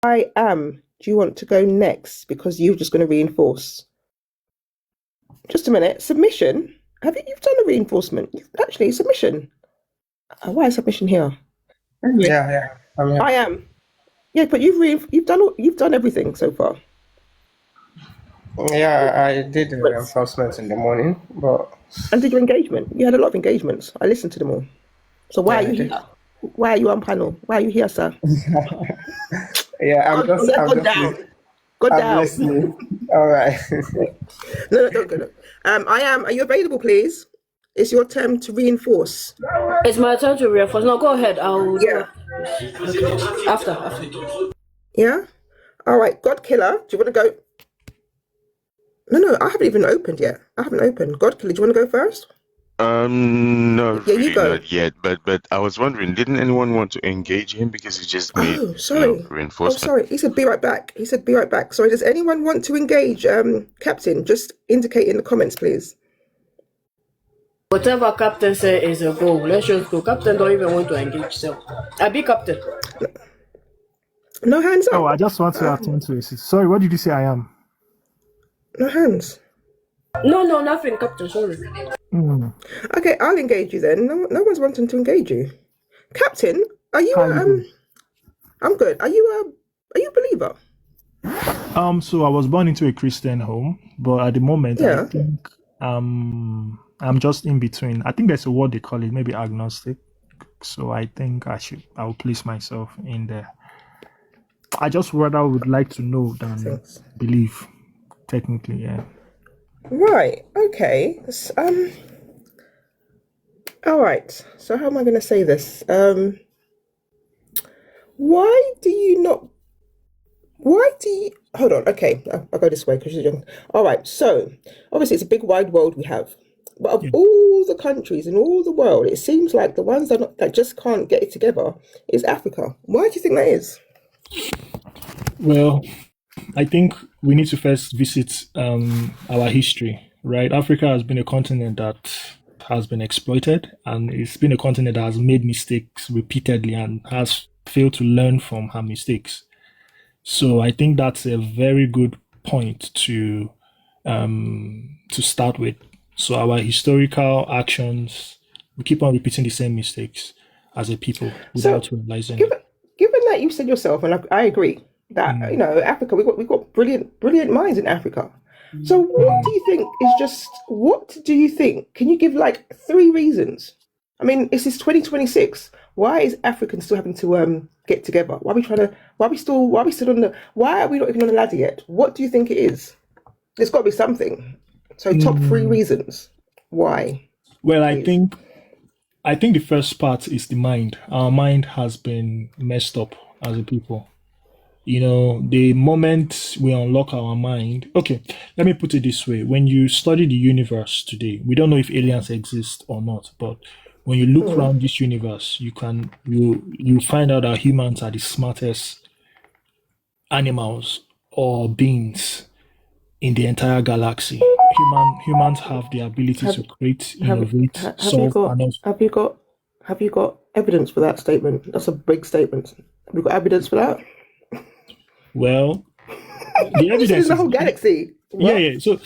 I am. Do you want to go next? Because you're just going to reinforce. Just a minute. Submission. You've done a reinforcement? Actually, submission. Why is submission here? Anyway, Yeah. I am. Yeah, but you've done everything so far. Yeah, I did the reinforcement in the morning, but And did your engagement? You had a lot of engagements. I listened to them all. So why yeah, are I you did. here? Why are you on panel? Why are you here, sir? Yeah, Go, go down. Go I'm down. listening. All right. No, don't go. No. I am. Are you available, please? It's your turn to reinforce. It's my turn to reinforce. No, go ahead. I'll do Yeah. it. Okay. After. Yeah. All right. God killer. Do you want to go? No. I haven't even opened yet. I haven't opened. God killer. Do you want to go first? Not Yeah, you really, go. not yet. But I was wondering, didn't anyone want to engage him because he just made, Oh, sorry. Oh, reinforcement? sorry. He said, "Be right back." He said, "Be right back." Sorry. Does anyone want to engage, Captain? Just indicate in the comments, please. Whatever Captain said is a go. Let's just go. Captain don't even want to engage. So, I be Captain. No hands up. Oh, I just want to attend to it. Sorry, what did you say I am? No hands. No, nothing, Captain. Sorry. Okay, I'll engage you then. No one's wanting to engage you. Captain, are you How you doing? I'm good. Are you a believer? So I was born into a Christian home, but at the moment Yeah. I think I'm just in between. I think there's a word they call it, maybe agnostic. So I think I'll place myself in there. I just rather would like to know than believe, technically, yeah. Right. Okay. All right. So how am I going to say this? Why do you not? Hold on. Okay, I'll go this way because you're young. All right. So obviously it's a big wide world we have, but of all the countries in all the world, it seems like the ones that just can't get it together is Africa. Why do you think that is? Well, I think we need to first visit our history, right? Africa has been a continent that has been exploited, and it's been a continent that has made mistakes repeatedly and has failed to learn from her mistakes. So I think that's a very good point to start with. So our historical actions, we keep on repeating the same mistakes as a people without realizing it. Given that you said yourself, and I agree that Africa, we've got brilliant minds in Africa. So what do you think? Can you give like 3 reasons? I mean, this is 2026. Why is African still having to get together? Why are we not even on the ladder yet? What do you think it is? There's got to be something. So top 3 reasons why. Well, I think the first part is the mind. Our mind has been messed up as a people. The moment we unlock our mind, okay, let me put it this way. When you study the universe today, we don't know if aliens exist or not, but when you look around this universe, you find out that humans are the smartest animals or beings in the entire galaxy. Humans have the ability to create, innovate, solve. Have you got evidence for that statement? That's a big statement. Have you got evidence for that? Well, the evidence is the whole galaxy. What? Yeah. So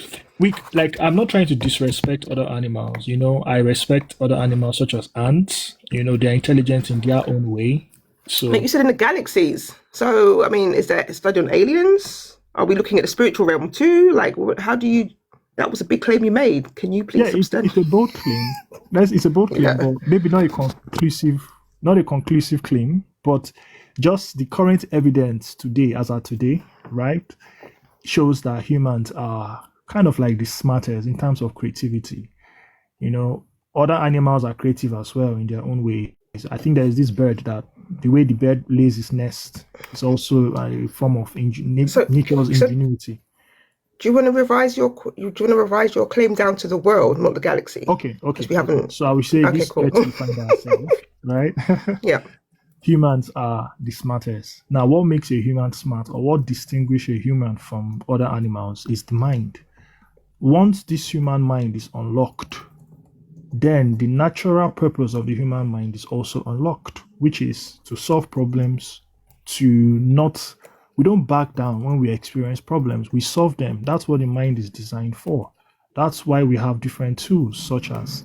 I'm not trying to disrespect other animals. I respect other animals such as ants. They're intelligent in their own way. So like you said, in the galaxies. So I mean, is that a study on aliens? Are we looking at the spiritual realm too? Like, how do you? That was a big claim you made. Can you please? Yeah, it's a bold claim. It's a bold claim, but maybe not a conclusive claim. But just the current evidence today, as of today, right, shows that humans are kind of like the smartest in terms of creativity. Other animals are creative as well in their own way. I think there's this bird that the way the bird lays its nest is also a form of nature's ingenuity. Do you want to revise your claim down to the world, not the galaxy? Okay. We haven't. So I will say this cool. We find ourselves, right? Yeah. Humans are the smartest. Now, what makes a human smart, or what distinguishes a human from other animals, is the mind. Once this human mind is unlocked, then the natural purpose of the human mind is also unlocked, which is to solve problems, to not We don't back down when we experience problems. We solve them. That's what the mind is designed for. That's why we have different tools, such as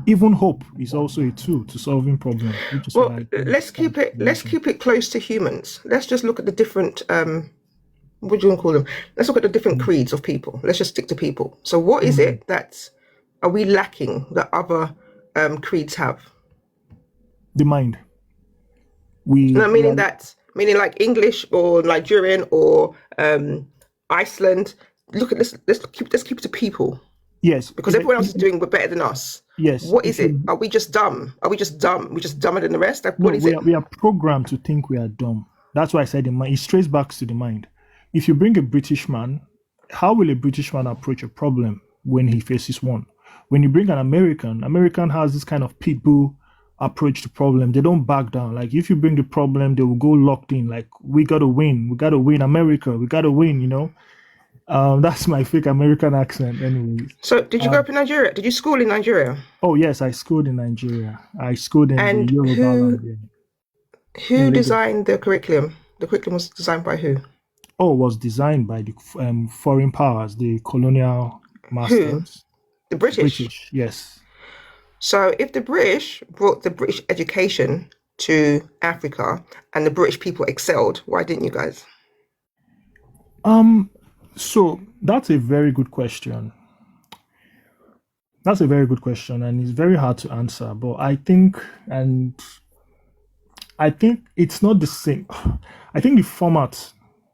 even hope is also a tool to solving problems. Which is Well, why let's keep it close to humans. Let's just look at the different what do you want to call them? Let's look at the different creeds of people. Let's just stick to people. So what is it that are we lacking that other creeds have? the mind. Meaning like English or Nigerian or Iceland. Look at this. Let's keep it to people. Yes, because everyone else is doing better than us. Yes. What is it? Are we just dumb? Are we just dumb? We're just dumber than the rest? Like, what is it? We are programmed to think we are dumb. That's why I said the mind. It traces back to the mind. If you bring a British man, how will a British man approach a problem when he faces one? When you bring an American has this kind of pit bull approach to problem. They don't back down. Like if you bring the problem, they will go locked in. Like we gotta win, America, we gotta win. You know, that's my fake American accent, anyways. So, did you grow up in Nigeria? Did you school in Nigeria? Oh yes, I schooled in Nigeria. I schooled in the Yoruba language. Who designed the curriculum? The curriculum was designed by who? Oh, it was designed by the foreign powers, the colonial masters. Who? The British. Yes. So if the British brought the British education to Africa and the British people excelled, why didn't you guys? So that's a very good question. That's a very good question, and it's very hard to answer. But I think it's not the same. I think the format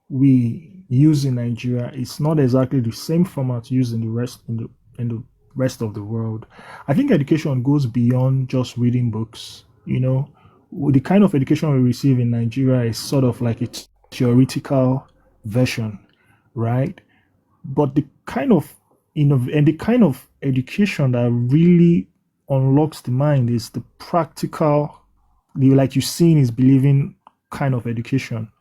we use in Nigeria is not exactly the same format used in the rest of the world. I think education goes beyond just reading books. You know, the kind of education we receive in Nigeria is sort of like a theoretical version, right? But the kind of education that really unlocks the mind is the practical, like you seeing is believing kind of education.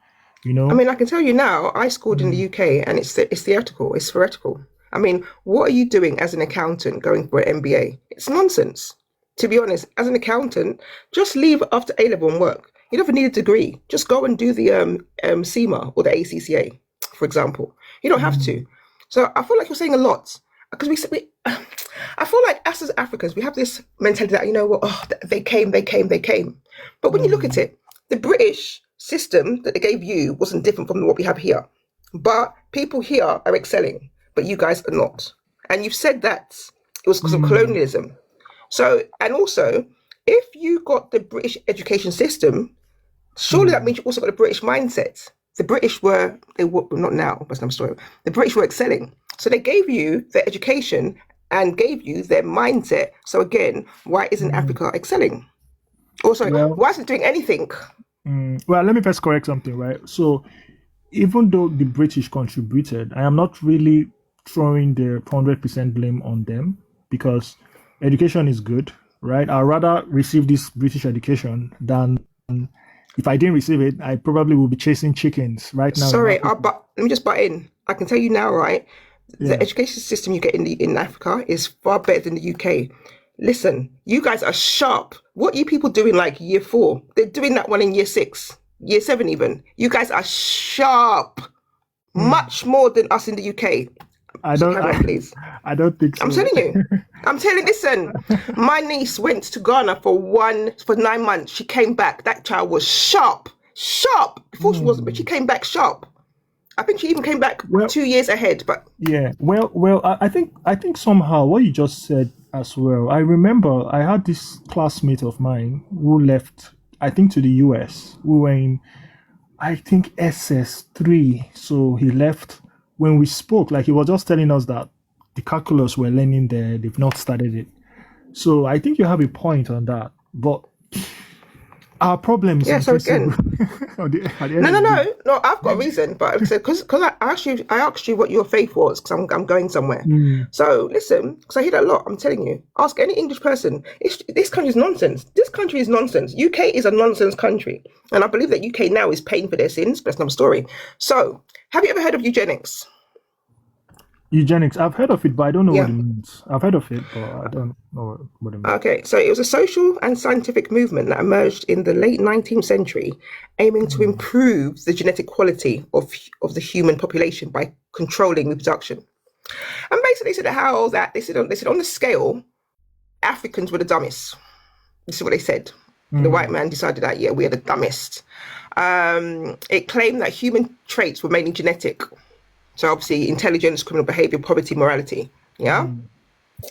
You know, I mean, I can tell you now, I schooled in the UK and it's theoretical, it's theoretical. I mean, what are you doing as an accountant going for an MBA? It's nonsense. To be honest, as an accountant, just leave after A-level and work. You don't need a degree. Just go and do the CIMA or the ACCA, for example. You don't have to. So I feel like you're saying a lot because I feel like us as Africans, we have this mentality that, you know what, they came. But when you look at it, the British system that they gave you wasn't different from what we have here. But people here are excelling, but you guys are not. And you've said that it was because of colonialism. So, and also, if you got the British education system, surely that means you also got the British mindset. The British were not now, that's another story. The British were excelling. So they gave you their education and gave you their mindset. So again, why isn't Africa excelling? Also, why isn't it doing anything? Well, let me first correct something, right? So even though the British contributed, I am not really throwing the 100% blame on them because education is good, right? I'd rather receive this British education than if I didn't receive it, I probably will be chasing chickens right now. Sorry, let me just butt in. I can tell you now, right? The education system you get in Africa is far better than the UK. Listen, you guys are sharp. What are you people doing like year 4? They're doing that one in year 6, year 7 even. You guys are sharp. Much more than us in the UK. I don't think so. I'm telling you. Listen, my niece went to Ghana for 9 months. She came back. That child was sharp. Before she wasn't, but she came back sharp. I think she even came back 2 years ahead. But yeah, well, I think somehow what you just said as well. I remember I had this classmate of mine who left, I think, to the US. We were in, I think, SS3. So he left. When we spoke, like he was just telling us that the calculus we're learning there, they've not started it. So I think you have a point on that. But our problem is so again, no, I've got a reason, but because I asked you what your faith was because I'm going somewhere. So listen, because I hear that a lot. I'm telling you, ask any English person. This country is nonsense. This country is nonsense. UK is a nonsense country, and I believe that UK now is paying for their sins. But that's another story. So, have you ever heard of eugenics? Eugenics, I've heard of it, but I don't know what Yeah. it means. I've heard of it, but I don't know what it means. Okay, so it was a social and scientific movement that emerged in the late 19th century, aiming to improve the genetic quality of the human population by controlling reproduction. And basically, they said on the scale, Africans were the dumbest. This is what they said. The white man decided that, yeah, we are the dumbest. It claimed that human traits were mainly genetic. So obviously intelligence, criminal behavior, poverty, morality. Yeah. And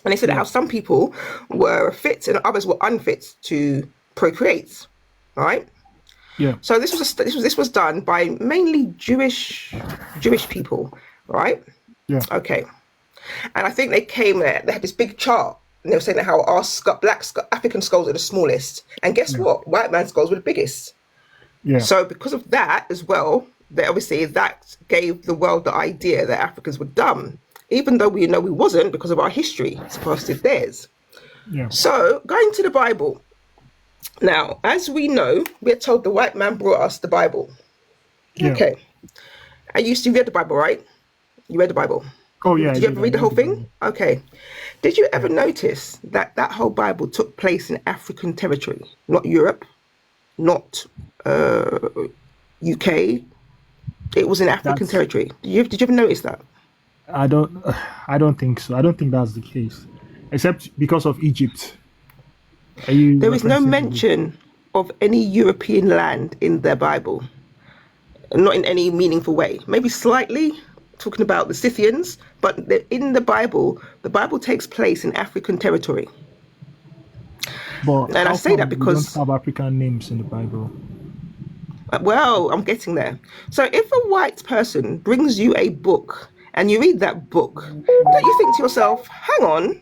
they said how some people were fit and others were unfit to procreate. Right. Yeah. So this was done by mainly Jewish people. Right. Yeah. Okay. And I think they had this big chart. And they were saying that how our African skulls are the smallest. And guess what? White man's skulls were the biggest. Yeah. So because of that as well, that gave the world the idea that Africans were dumb, even though we know we wasn't because of our history, as opposed to theirs. Yeah. So going to the Bible. Now, as we know, we're told the white man brought us the Bible. Yeah. Okay. And you read the Bible, right? You read the Bible. Oh yeah. Did you ever read the whole thing? Okay. Did you ever notice that whole Bible took place in African territory, not Europe, not UK? It was in African territory. Did you ever notice that? I don't think so. I don't think that's the case, except because of Egypt. There is no mention of any European land in their Bible, not in any meaningful way. Maybe slightly talking about the Scythians, but in the Bible takes place in African territory. But and I say that because we don't have African names in the Bible. Well, I'm getting there. So if a white person brings you a book and you read that book, don't you think to yourself, hang on,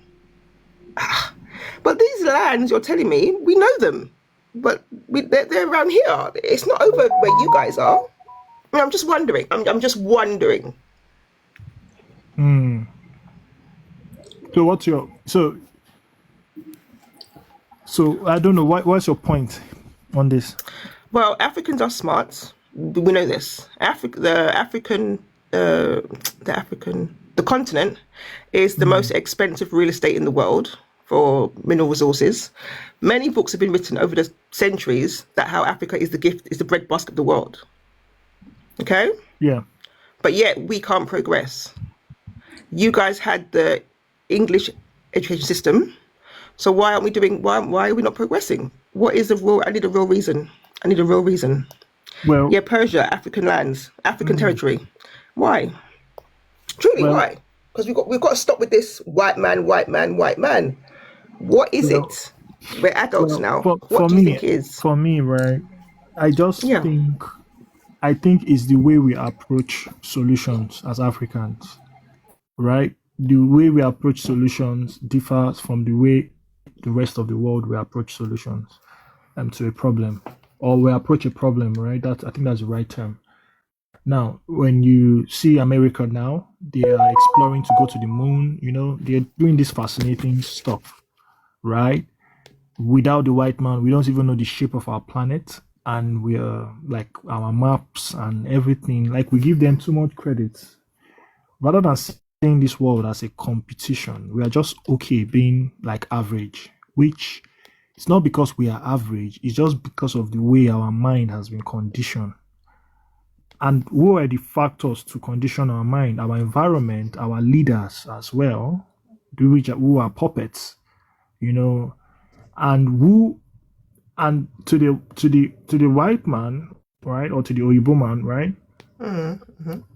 but these lands you're telling me, we know them, but they're around here. It's not over where you guys are. I mean, I'm just wondering. I'm just wondering. So what's your so I don't know what's your point on this? Well, Africans are smart. We know this. The continent is the most expensive real estate in the world for mineral resources. Many books have been written over the centuries that how Africa is the breadbasket of the world. Okay? Yeah. But yet we can't progress. You guys had the English education system. So why are we not progressing? What is the real? I need a real reason. Well, yeah, Persia, African lands, African territory. Why? Truly, why? Because we've got to stop with this white man. What is it? We're adults now. What do you think it is? For me, right? I just think it's the way we approach solutions as Africans, right? The way we approach solutions differs from the way the rest of the world will approach solutions to a problem, or we approach a problem, right? I think that's the right term. Now, when you see America now, they are exploring to go to the moon, they're doing this fascinating stuff, right? Without the white man, we don't even know the shape of our planet, and we are like our maps and everything, like we give them too much credit. Rather than seeing this world as a competition, we are just okay being like average, which it's not because we are average, it's just because of the way our mind has been conditioned. And who are the factors to condition our mind? Our environment, our leaders as well, who are puppets, and to the white man, right, or to the Oyibo man, right?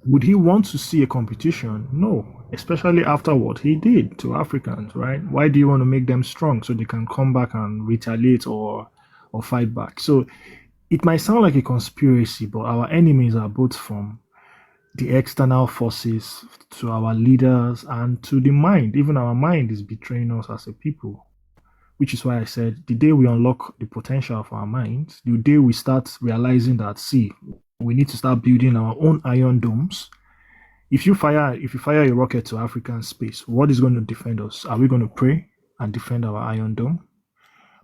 Would he want to see a competition? No, especially after what he did to Africans, right? Why do you want to make them strong so they can come back and retaliate or fight back? So it might sound like a conspiracy, but our enemies are both from the external forces to our leaders and to the mind. Even our mind is betraying us as a people, which is why I said the day we unlock the potential of our minds, the day we start realizing that, we need to start building our own iron domes. If you fire a rocket to African space, what is going to defend us? Are we going to pray and defend our iron dome?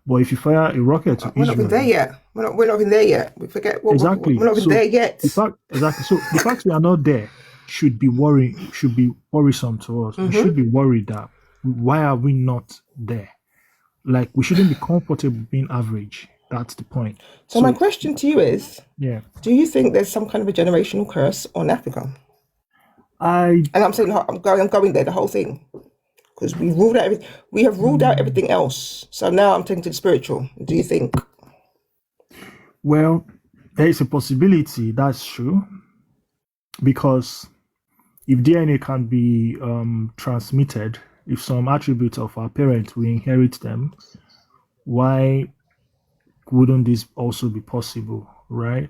But if you fire a rocket to we're Israel, not even there yet. We're not even there yet. We forget. Exactly. We're not even there yet. Exactly. So the fact we are not there should be worrisome to us. We should be worried that why are we not there? Like, we shouldn't be comfortable being average. That's the point. So my question to you is, yeah, do you think there's some kind of a generational curse on Africa? And I'm saying I'm going there, the whole thing, because we have ruled out everything else. So now I'm taking to the spiritual. Do you think? Well, there is a possibility that's true, because if DNA can be transmitted, if some attributes of our parents we inherit them, why wouldn't this also be possible, right?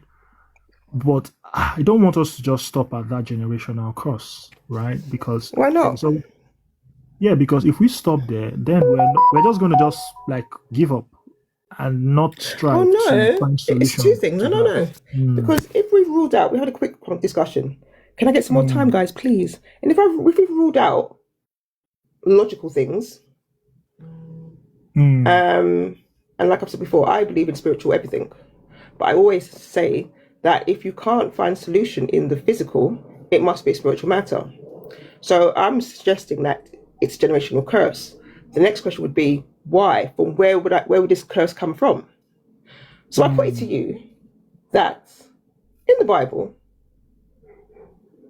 But I don't want us to just stop at that generational curse, right? Because why not? So, yeah, because if we stop there, then we're just going to just like give up and not strive to find solutions. It's two things. No. Because if we've ruled out, we had a quick discussion. Can I get some more time, guys, please? And if we've ruled out logical things, and like I've said before, I believe in spiritual everything, but I always say that if you can't find solution in the physical, it must be a spiritual matter. So I'm suggesting that it's a generational curse. The next question would be, why? From where would this curse come from? So I put it to you that in the Bible,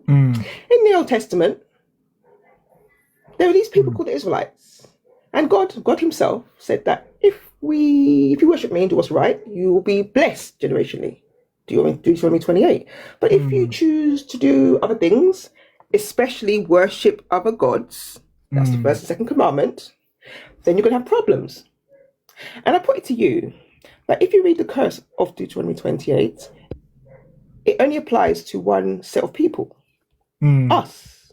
in the Old Testament, there were these people called the Israelites, and God Himself said that if you worship me and do what's right, you will be blessed generationally. Deuteronomy 28. But if you choose to do other things, especially worship other gods, that's the first and second commandment, then you're going to have problems. And I put it to you that if you read the curse of Deuteronomy 28, it only applies to one set of people, us.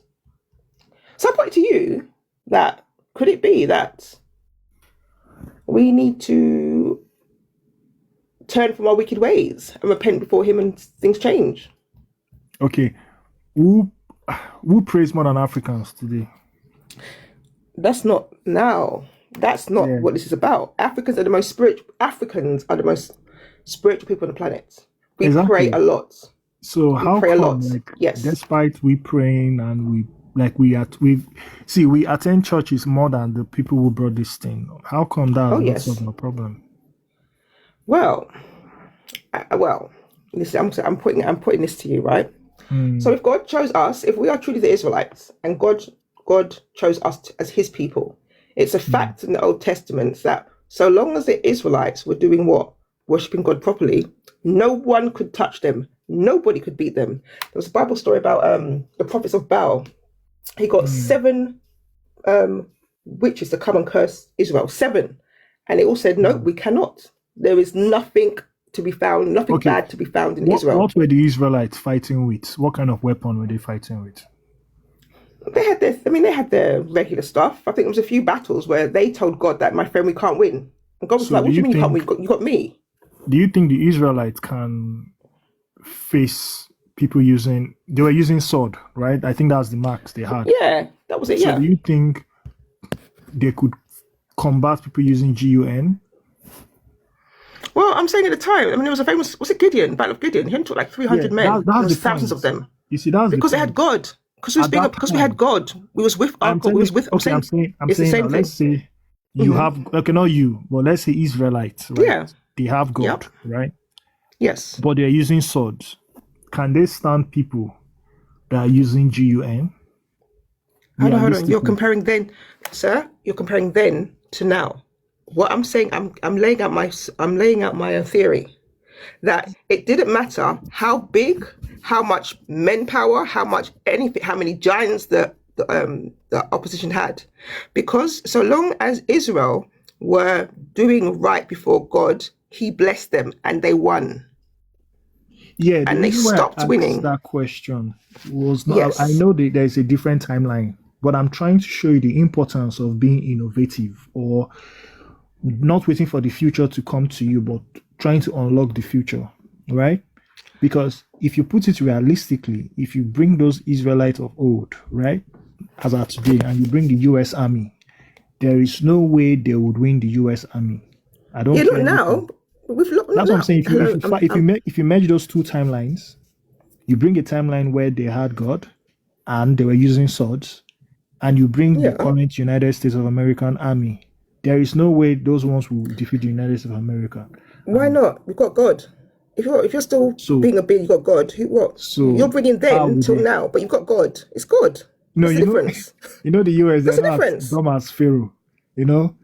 So I put it to you that could it be that we need to turn from our wicked ways and repent before Him and things change? Okay. Who prays more than Africans today? That's not now. That's not what this is about. Africans are the most spiritual people on the planet. We pray a lot. So how pray come, a lot. like, yes, despite we praying and we attend churches more than the people who brought this thing? How come that is not solving a problem? Well, listen, I'm putting this to you, right? So if God chose us, if we are truly the Israelites, and God chose us as His people, it's a fact in the Old Testament that so long as the Israelites were doing what? Worshipping God properly, no one could touch them. Nobody could beat them. There was a Bible story about the prophets of Baal. He got 7 witches to come and curse Israel. 7. And they all said, no, we cannot. There is nothing to be found, nothing bad to be found in Israel. What were the Israelites fighting with? What kind of weapon were they fighting with? They had their regular stuff. I think there was a few battles where they told God that, my friend, we can't win. And God was like, what do you mean you can't win? You got me. Do you think the Israelites can face people they were using sword, right? I think that's the marks they had. Yeah, that was it, So do you think they could combat people using GUN? Well, I'm saying at the time, there was a famous, was it Gideon? Battle of Gideon. He took like 300 men. There was thousands of them. You see, that's because they had God. Because we had God. We was with our God. I'm saying it's the same thing. Let's say you have, not you, but let's say Israelites, right? Yeah. They have God, right? Yes. But they're using swords. Can they stand people that are using GUN? Hold on. You're comparing then, sir. You're comparing then to now. What I'm saying, I'm laying out my theory that it didn't matter how big, how much manpower, how many giants the opposition had, because so long as Israel were doing right before God, He blessed them and they won. Yeah, and they stopped winning. That question was not. Yes. I know that there's a different timeline, but I'm trying to show you the importance of being innovative, or not waiting for the future to come to you, but trying to unlock the future, right? Because if you put it realistically, if you bring those Israelites of old, right, as of today, and you bring the U.S. Army, there is no way they would win the U.S. Army. I don't. Yeah, look now. That's what I'm saying. If you merge those two timelines, you bring a timeline where they had God, and they were using swords, and you bring the Yeah. current United States of American army, there is no way those ones will defeat the United States of America. Why not? We've got God. If you're still So- being a being, you've got God. What? So You're bringing how then would till they- now, but you've got God. It's God. No, What's the difference? You know the US, What's they're the not difference? as dumb as Pharaoh. You know,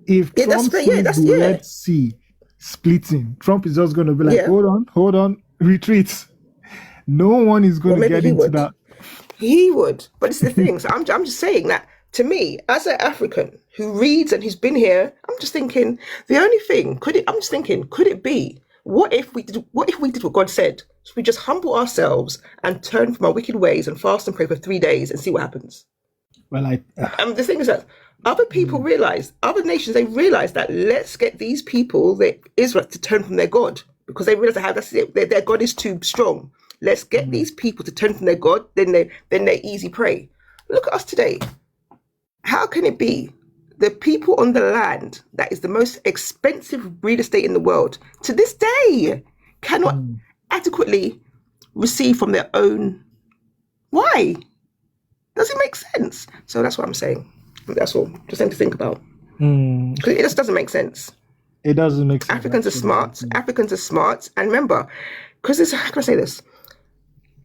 if Yeah, Trump that's- sees yeah, that's- the yeah. Red Sea splitting, Trump is just going to be like, Yeah. hold on, retreat. No one is going Well, to maybe get he into would. that. He would, but it's the thing. So I'm just saying that to me, as an African who reads and who's been here, I'm just thinking the only thing could it be? What if we did what God said? So we just humble ourselves and turn from our wicked ways and fast and pray for 3 days and see what happens. Well, And the thing is that other people realize, other nations, they realize that let's get these people, Israel, to turn from their God because they realize how their God is too strong. Let's get these people to turn from their God, then they're easy prey. Look at us today. How can it be the people on the land that is the most expensive real estate in the world to this day cannot adequately receive from their own? Why? Does it make sense? So that's what I'm saying. That's all. Just something to think about. Because it just doesn't make sense. it doesn't make sense. Africans are smart. Africans are smart. And remember, because how can I say this?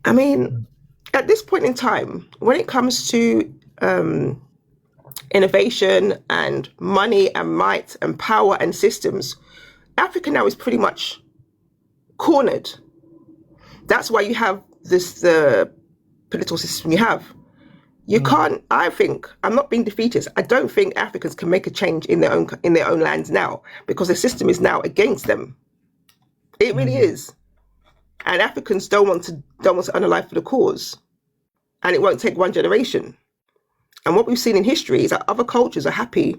I mean, at this point in time, when it comes to innovation and money and might and power and systems, Africa now is pretty much cornered. That's why you have the political system you have. You can't. I think I'm not being defeatist. I don't think Africans can make a change in their own lands now because the system is now against them. It really is, and Africans don't want to earn a life for the cause, and it won't take one generation. And what we've seen in history is that other cultures are happy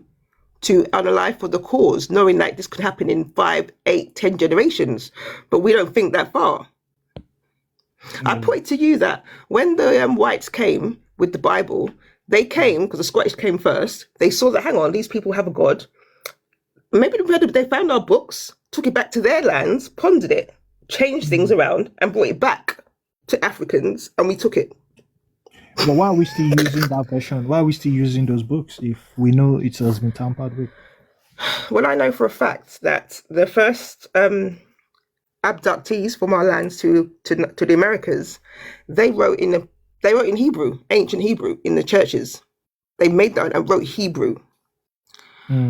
to earn a life for the cause, knowing that this could happen in 5, 8, 10 generations, but we don't think that far. I put it to you that when the whites came with the Bible, they came because the Scottish came first. They saw that, hang on, these people have a God. Maybe they found our books, took it back to their lands, pondered it, changed things around and brought it back to Africans, and we took it. But why are we still using that version? Why are we still using those books if we know it has been tampered with? Well, I know for a fact that the first abductees from our lands to the Americas, they wrote in Hebrew, ancient Hebrew, in the churches. They made that and wrote Hebrew.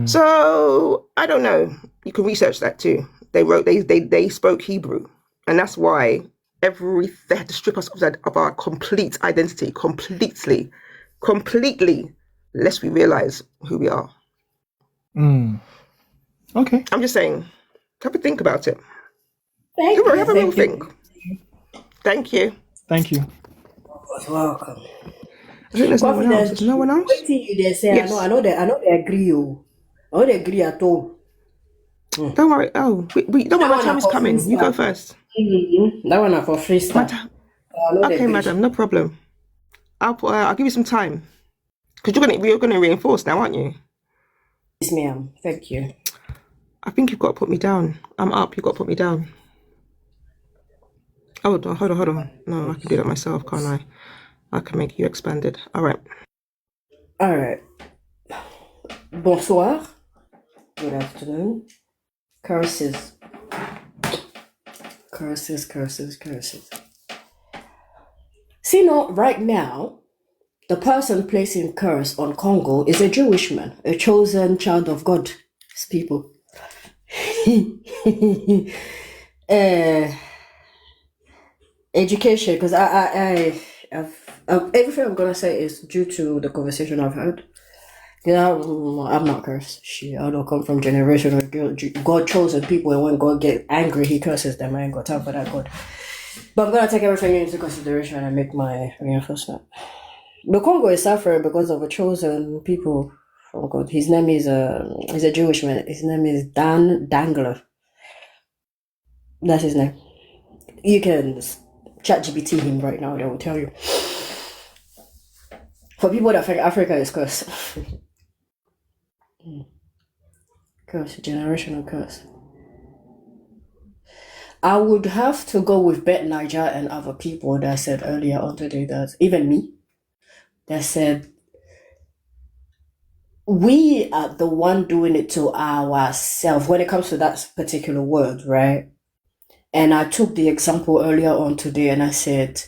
So I don't know. You can research that too. They spoke Hebrew, and that's why they had to strip us of our complete identity, completely, lest we realize who we are. Okay. I'm just saying, have a think about it. Thank Have a real you. think. Thank you. Thank you. Welcome. I think there's no one else. There's no one else. Wait till you they say, Yes. I know they agree. I know they agree at all. Don't worry. Oh, we don't worry. My time is coming. You go first. That one are for freestyle. Okay, madam. No problem. I'll give you some time because you're gonna reinforce now, aren't you? Yes, ma'am. Thank you. I think you've got to put me down. I'm up. You've got to put me down. Oh, hold on. No, I can do that myself, can't I? I can make you expanded. All right. All right. Bonsoir. Good afternoon. Curses. See, now, right now, the person placing curse on Congo is a Jewish man, a chosen child of God's people. Education, because everything I'm gonna say is due to the conversation I've had. You know, I'm not cursed. Shit, I don't come from generation of God chosen people, and when God get angry, He curses them. I ain't got time for that God. But I'm gonna take everything into consideration and make my reinforcement. The Congo is suffering because of a chosen people from God. His name is he's a Jewish man. His name is Dan Dangler. That's his name. You can chat GPT him right now, they will tell you. For people that think Africa is cursed. Curse, generational curse. I would have to go with Bet Niger and other people that said earlier on today that even me, that said, we are the one doing it to ourselves when it comes to that particular word, right? And I took the example earlier on today and I said,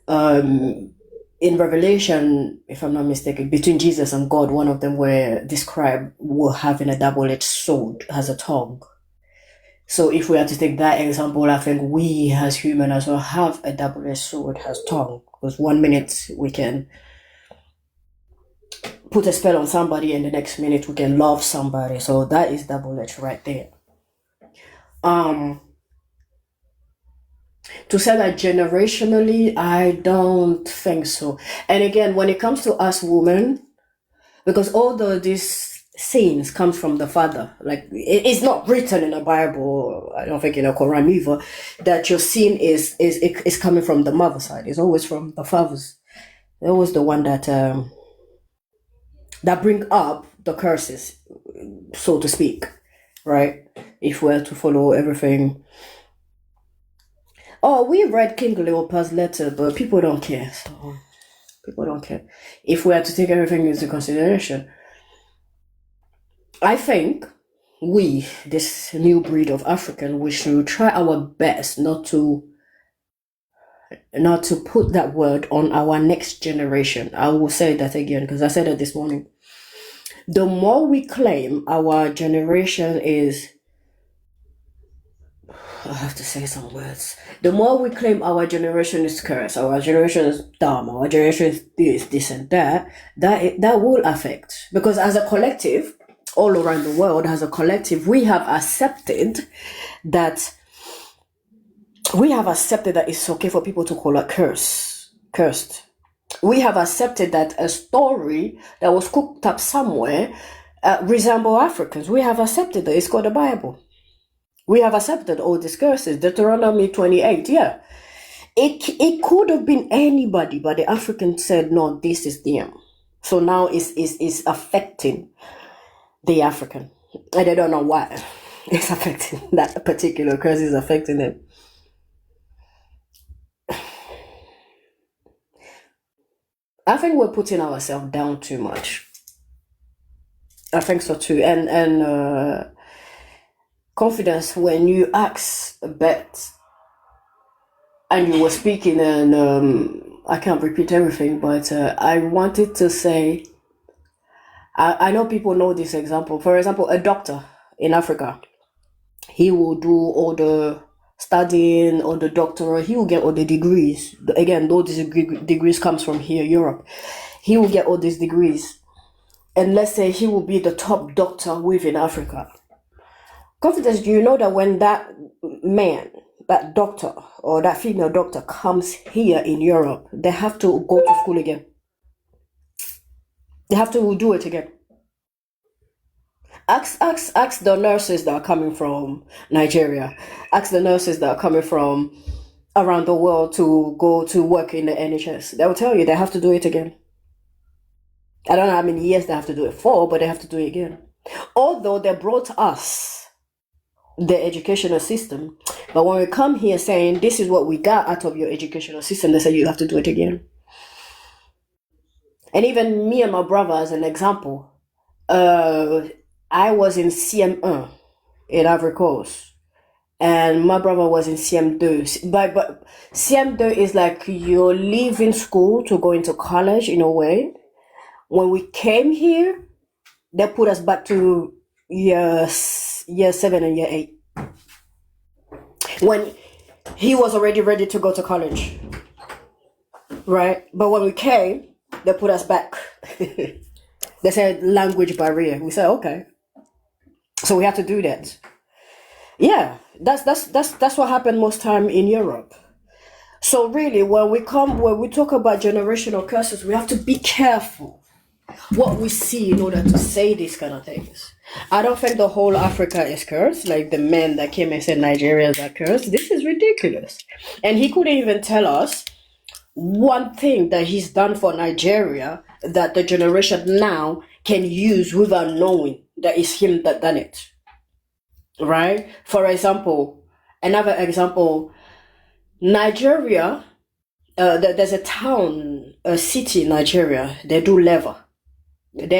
in Revelation, if I'm not mistaken, between Jesus and God, one of them were described were having a double-edged sword, has a tongue. So if we have to take that example, I think we as humans as well have a double-edged sword, has tongue. Because 1 minute we can put a spell on somebody and the next minute we can love somebody. So that is double-edged right there. To say that generationally, I don't think so. And again, when it comes to us women, because all these sayings come from the father, like it's not written in the Bible, I don't think in the Quran either, that your sin is coming from the mother side. It's always from the fathers. They're always the one that bring up the curses, so to speak, right? If we're to follow everything. Oh, we read King Leopold's letter, but people don't care. So people don't care. If we had to take everything into consideration, I think we, this new breed of African, we should try our best not to put that word on our next generation. I will say that again because I said it this morning. The more we claim our generation is, I have to say some words. The more we claim our generation is cursed, our generation is dumb, our generation is this and that will affect. Because as a collective, all around the world, as a collective, we have accepted that it's okay for people to call it cursed. We have accepted that a story that was cooked up somewhere resemble Africans. We have accepted that it's called the Bible. We have accepted all these curses. Deuteronomy 28, yeah. It could have been anybody, but the African said, no, this is them. So now it's affecting the African. And I don't know why it's affecting that particular curse is affecting them. I think we're putting ourselves down too much. I think so too. And confidence, when you ask a bet and you were speaking and I can't repeat everything, but I wanted to say, I know people know this example. For example, a doctor in Africa, he will do all the studying, all the doctorate, he will get all the degrees. Again, all these degrees comes from here, Europe. He will get all these degrees. And let's say he will be the top doctor within Africa. Confidence, do you know that when that man, that doctor, or that female doctor comes here in Europe, they have to go to school again? They have to do it again. Ask the nurses that are coming from Nigeria. Ask the nurses that are coming from around the world to go to work in the NHS. They will tell you they have to do it again. I don't know how many years they have to do it for, but they have to do it again. Although they brought us the educational system, but when we come here saying this is what we got out of your educational system, they say you have to do it again. And even me and my brother, as an example, I was in CM1 in Ivory Coast, and my brother was in CM2. But CM2 is like you're leaving school to go into college in a way. When we came here, they put us back to year 7 and year 8. When he was already ready to go to college, right? But when we came, they put us back. They said language barrier. We said okay, so we have to do that. Yeah, that's what happened most time in Europe. So really, when we talk about generational curses, we have to be careful what we see in order to say these kind of things. I don't think the whole Africa is cursed, like the men that came and said Nigerians are cursed. This is ridiculous. And he couldn't even tell us one thing that he's done for Nigeria that the generation now can use without knowing that it's him that done it. Right? For example, another example, Nigeria, there's a town, a city in Nigeria. They do leather. They